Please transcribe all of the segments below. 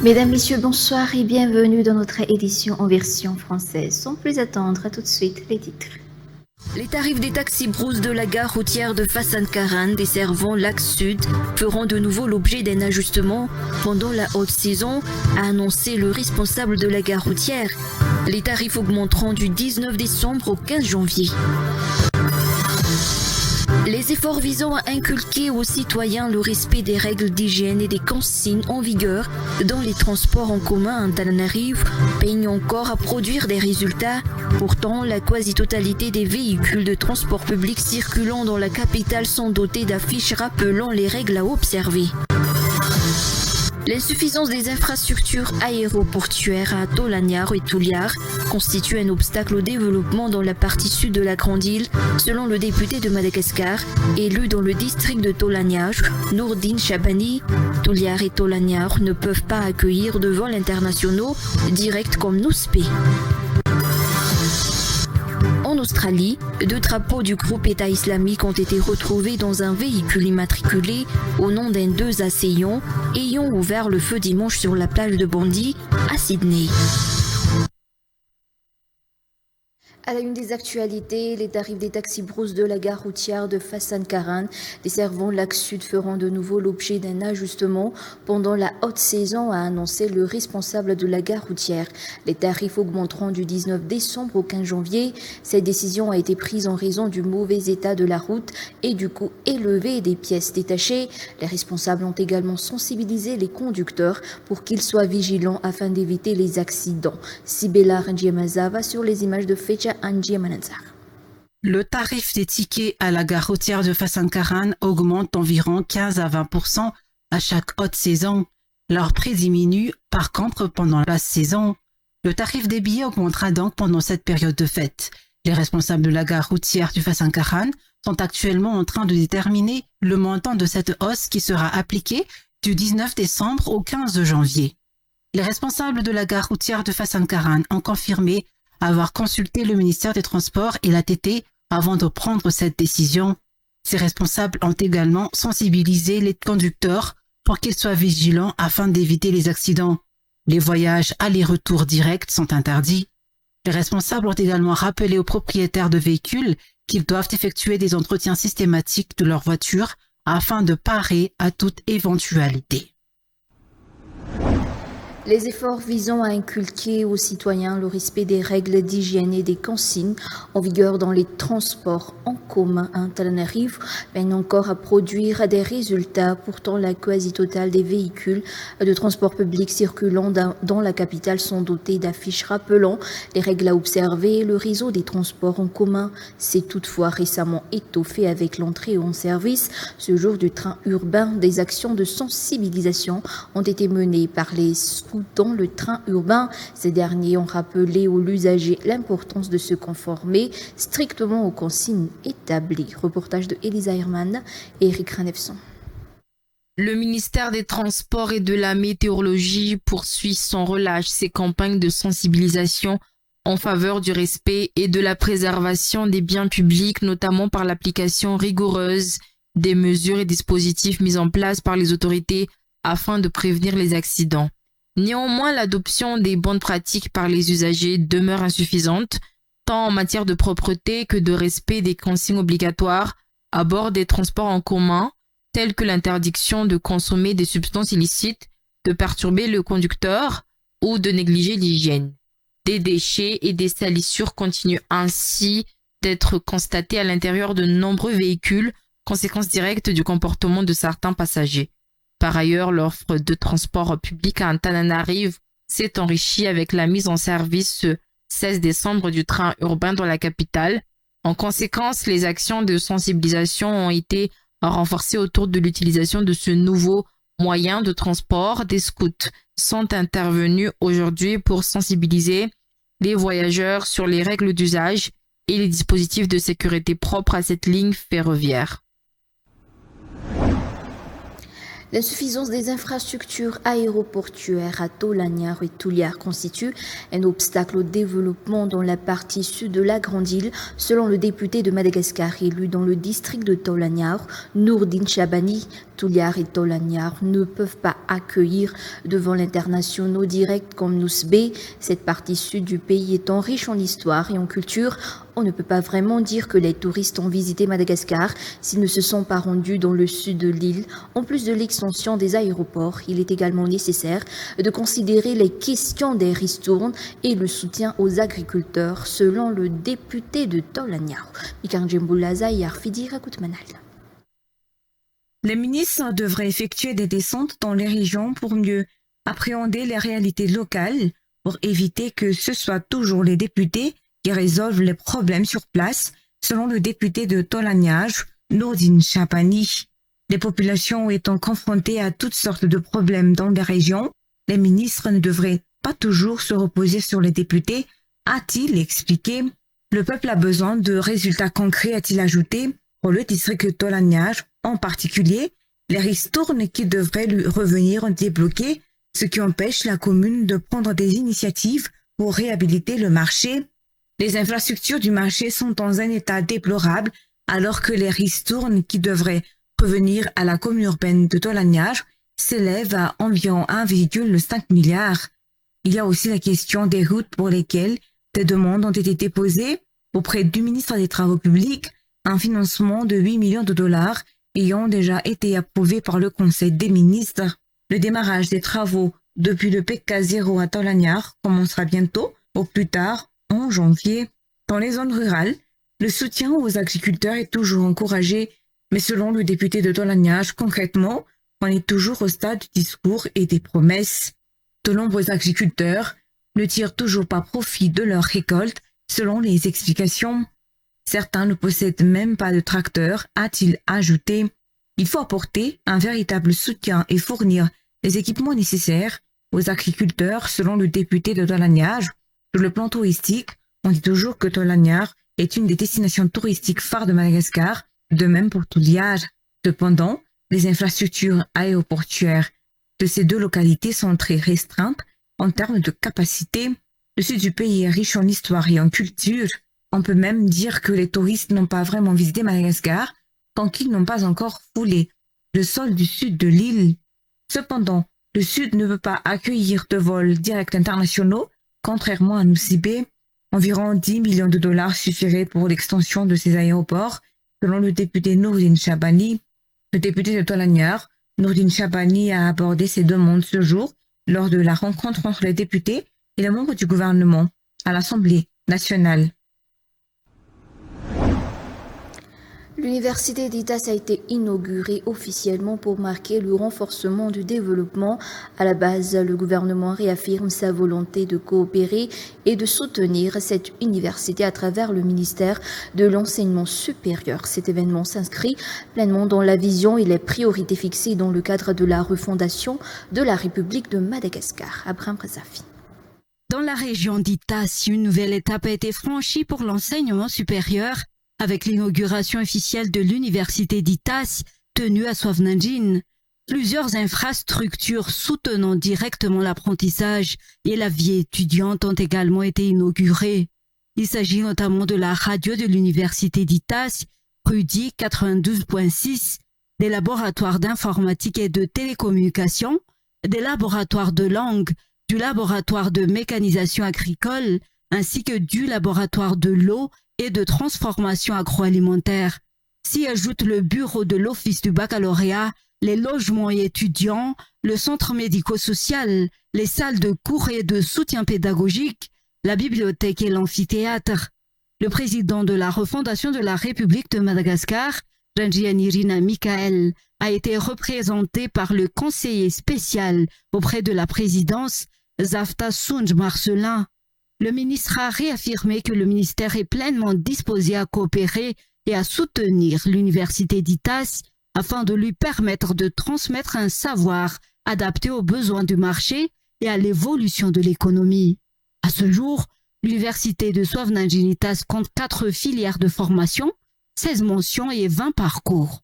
Mesdames, Messieurs, bonsoir et bienvenue dans notre édition en version française. Sans plus attendre, tout de suite les titres. Les tarifs des taxis brousse de la gare routière de Fassan-Karan desservant l'Axe Sud feront de nouveau l'objet d'un ajustement pendant la haute saison, a annoncé le responsable de la gare routière. Les tarifs augmenteront du 19 décembre au 15 janvier. Les efforts visant à inculquer aux citoyens le respect des règles d'hygiène et des consignes en vigueur dans les transports en commun à Antananarivo peinent encore à produire des résultats. Pourtant, la quasi-totalité des véhicules de transport public circulant dans la capitale sont dotés d'affiches rappelant les règles à observer. L'insuffisance des infrastructures aéroportuaires à Tolaniaro et Tuliar constitue un obstacle au développement dans la partie sud de la grande île, selon le député de Madagascar, élu dans le district de Tolaniaro, Nourdine Chabani. Tuliar et Tolaniaro ne peuvent pas accueillir de vols internationaux directs comme Nouspé. En Australie, 2 drapeaux du groupe État islamique ont été retrouvés dans un véhicule immatriculé au nom d'un 2 assaillants ayant ouvert le feu dimanche sur la plage de Bondi à Sydney. À la une des actualités, les tarifs des taxis brousse de la gare routière de Fassan-Karan desservant l'Axe Sud feront de nouveau l'objet d'un ajustement pendant la haute saison, a annoncé le responsable de la gare routière. Les tarifs augmenteront du 19 décembre au 15 janvier. Cette décision a été prise en raison du mauvais état de la route et du coût élevé des pièces détachées. Les responsables ont également sensibilisé les conducteurs pour qu'ils soient vigilants afin d'éviter les accidents. Sibella Rangiamazava sur les images de Fecha. Le tarif des tickets à la gare routière de Fassan-Karan augmente d'environ 15 à 20% à chaque haute saison. Leur prix diminue par contre pendant la basse saison. Le tarif des billets augmentera donc pendant cette période de fête. Les responsables de la gare routière du Fassan-Karan sont actuellement en train de déterminer le montant de cette hausse qui sera appliquée du 19 décembre au 15 janvier. Les responsables de la gare routière de Fassan-Karan ont confirmé avoir consulté le ministère des Transports et l'ATT avant de prendre cette décision. Ces responsables ont également sensibilisé les conducteurs pour qu'ils soient vigilants afin d'éviter les accidents. Les voyages aller-retour directs sont interdits. Les responsables ont également rappelé aux propriétaires de véhicules qu'ils doivent effectuer des entretiens systématiques de leur voiture afin de parer à toute éventualité. Les efforts visant à inculquer aux citoyens le respect des règles d'hygiène et des consignes en vigueur dans les transports en commun à Antananarivo peinent encore à produire des résultats. Pourtant, la quasi-totale des véhicules de transport public circulant dans la capitale sont dotés d'affiches rappelant les règles à observer. Le réseau des transports en commun s'est toutefois récemment étoffé avec l'entrée en service ce jour du train urbain. Des actions de sensibilisation ont été menées par les dans le train urbain. Ces derniers ont rappelé aux usagers l'importance de se conformer strictement aux consignes établies. Reportage de Elisa Herman et Eric Ranefson. Le ministère des Transports et de la Météorologie poursuit sans relâche ses campagnes de sensibilisation en faveur du respect et de la préservation des biens publics, notamment par l'application rigoureuse des mesures et dispositifs mis en place par les autorités afin de prévenir les accidents. Néanmoins, l'adoption des bonnes pratiques par les usagers demeure insuffisante, tant en matière de propreté que de respect des consignes obligatoires à bord des transports en commun, telles que l'interdiction de consommer des substances illicites, de perturber le conducteur ou de négliger l'hygiène. Des déchets et des salissures continuent ainsi d'être constatés à l'intérieur de nombreux véhicules, conséquence directe du comportement de certains passagers. Par ailleurs, l'offre de transport public à Antananarivo s'est enrichie avec la mise en service ce 16 décembre du train urbain dans la capitale. En conséquence, les actions de sensibilisation ont été renforcées autour de l'utilisation de ce nouveau moyen de transport. Des scouts sont intervenus aujourd'hui pour sensibiliser les voyageurs sur les règles d'usage et les dispositifs de sécurité propres à cette ligne ferroviaire. L'insuffisance des infrastructures aéroportuaires à Tolagnar et Touliar constitue un obstacle au développement dans la partie sud de la Grande Île, selon le député de Madagascar élu dans le district de Tolagnar, Nourdine Chabani. Touliar et Tolagnar ne peuvent pas accueillir de vols internationaux directs comme Nousbé. Cette partie sud du pays étant riche en histoire et en culture, on ne peut pas vraiment dire que les touristes ont visité Madagascar s'ils ne se sont pas rendus dans le sud de l'île. En plus de l'extension des aéroports, il est également nécessaire de considérer les questions des ristournes et le soutien aux agriculteurs, selon le député de Tolagnar. Les ministres devraient effectuer des descentes dans les régions pour mieux appréhender les réalités locales, pour éviter que ce soit toujours les députés qui résolvent les problèmes sur place, selon le député de Tolagnar, Nourdine Chabani. Les populations étant confrontées à toutes sortes de problèmes dans les régions, les ministres ne devraient pas toujours se reposer sur les députés, a-t-il expliqué. Le peuple a besoin de résultats concrets, a-t-il ajouté, pour le district de Tolagnar, en particulier, les ristournes qui devraient lui revenir débloquées, ce qui empêche la commune de prendre des initiatives pour réhabiliter le marché. Les infrastructures du marché sont dans un état déplorable, alors que les ristournes qui devraient revenir à la commune urbaine de Tolagnar s'élèvent à environ 1,5 milliard. Il y a aussi la question des routes pour lesquelles des demandes ont été déposées auprès du ministre des Travaux publics, un financement de 8 millions de dollars ayant déjà été approuvé par le Conseil des ministres. Le démarrage des travaux depuis le PK0 à Tolagnar commencera bientôt, au plus tard en janvier. Dans les zones rurales, le soutien aux agriculteurs est toujours encouragé, mais selon le député de Tolagnar, concrètement, on est toujours au stade du discours et des promesses. De nombreux agriculteurs ne tirent toujours pas profit de leur récolte, selon les explications. Certains ne possèdent même pas de tracteur, a-t-il ajouté. Il faut apporter un véritable soutien et fournir les équipements nécessaires aux agriculteurs, selon le député de Tolagnar. Sur le plan touristique, on dit toujours que Tolagnar est une des destinations touristiques phares de Madagascar, de même pour Touliar. Cependant, les infrastructures aéroportuaires de ces deux localités sont très restreintes en termes de capacité. Le sud du pays est riche en histoire et en culture. On peut même dire que les touristes n'ont pas vraiment visité Madagascar tant qu'ils n'ont pas encore foulé le sol du sud de l'île. Cependant, le sud ne peut pas accueillir de vols directs internationaux, contrairement à Nosy-Be. Environ 10 millions de dollars suffiraient pour l'extension de ces aéroports, selon le député Nourdine Chabani. Le député de Tolagnar, Nourdine Chabani, a abordé ces demandes ce jour lors de la rencontre entre les députés et les membres du gouvernement à l'Assemblée nationale. L'université d'Itas a été inaugurée officiellement pour marquer le renforcement du développement. À la base, le gouvernement réaffirme sa volonté de coopérer et de soutenir cette université à travers le ministère de l'Enseignement supérieur. Cet événement s'inscrit pleinement dans la vision et les priorités fixées dans le cadre de la refondation de la République de Madagascar. Abraham Rezafi. Dans la région d'Itas, une nouvelle étape a été franchie pour l'enseignement supérieur, avec l'inauguration officielle de l'université d'Itas, tenue à Soavnandjin. Plusieurs infrastructures soutenant directement l'apprentissage et la vie étudiante ont également été inaugurées. Il s'agit notamment de la radio de l'université d'Itas, Rudi 92.6, des laboratoires d'informatique et de télécommunications, des laboratoires de langue, du laboratoire de mécanisation agricole, ainsi que du laboratoire de l'eau et de transformation agroalimentaire. S'y ajoute le bureau de l'Office du baccalauréat, les logements et étudiants, le centre médico-social, les salles de cours et de soutien pédagogique, la bibliothèque et l'amphithéâtre. Le président de la refondation de la République de Madagascar, Rangianirina Michael, a été représenté par le conseiller spécial auprès de la présidence, Zafta Sunj Marcelin. Le ministre a réaffirmé que le ministère est pleinement disposé à coopérer et à soutenir l'université d'Itas afin de lui permettre de transmettre un savoir adapté aux besoins du marché et à l'évolution de l'économie. À ce jour, l'université de Soavnandjin-Itas compte 4 filières de formation, 16 mentions et 20 parcours.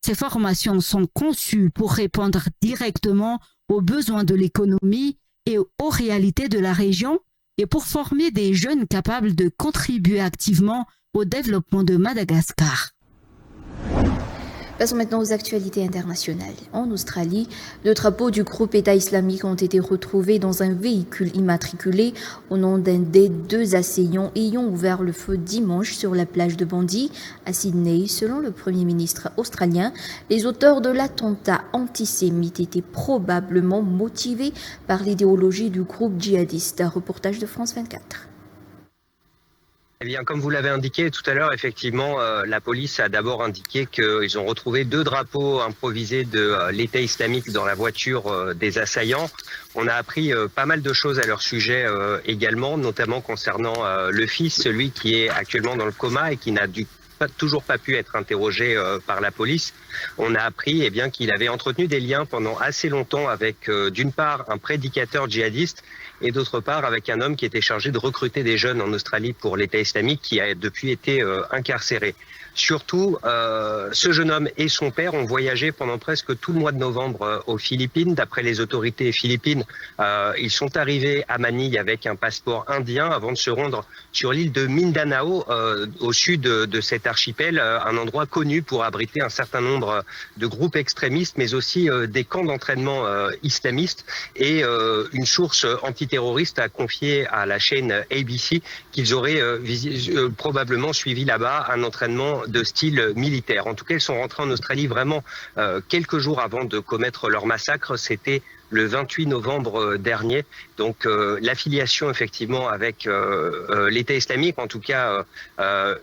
Ces formations sont conçues pour répondre directement aux besoins de l'économie et aux réalités de la région et pour former des jeunes capables de contribuer activement au développement de Madagascar. Passons maintenant aux actualités internationales. En Australie, le drapeau du groupe État islamique ont été retrouvés dans un véhicule immatriculé au nom d'un des deux assaillants ayant ouvert le feu dimanche sur la plage de Bondi à Sydney. Selon le Premier ministre australien, les auteurs de l'attentat antisémite étaient probablement motivés par l'idéologie du groupe djihadiste. Un reportage de France 24. Eh bien, comme vous l'avez indiqué tout à l'heure, effectivement, la police a d'abord indiqué qu'ils ont retrouvé 2 drapeaux improvisés de l'État islamique dans la voiture des assaillants. On a appris pas mal de choses à leur sujet également, notamment concernant le fils, celui qui est actuellement dans le coma et qui n'a toujours pas pu être interrogé par la police. On a appris qu'il avait entretenu des liens pendant assez longtemps avec, d'une part, un prédicateur djihadiste et d'autre part avec un homme qui était chargé de recruter des jeunes en Australie pour l'État islamique qui a depuis été incarcéré. Surtout, ce jeune homme et son père ont voyagé pendant presque tout le mois de novembre aux Philippines. D'après les autorités philippines, ils sont arrivés à Manille avec un passeport indien avant de se rendre sur l'île de Mindanao, au sud de cet archipel, un endroit connu pour abriter un certain nombre de groupes extrémistes, mais aussi des camps d'entraînement islamistes. Et une source antiterroriste a confié à la chaîne ABC qu'ils auraient probablement suivi là-bas un entraînement de style militaire. En tout cas, ils sont rentrés en Australie vraiment quelques jours avant de commettre leur massacre. C'était le 28 novembre dernier. Donc l'affiliation effectivement avec l'État islamique, en tout cas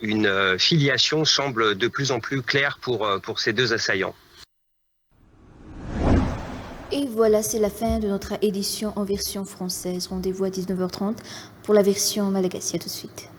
une filiation semble de plus en plus claire pour ces 2 assaillants. Et voilà, c'est la fin de notre édition en version française. Rendez-vous à 19h30 pour la version malagasy. À tout de suite.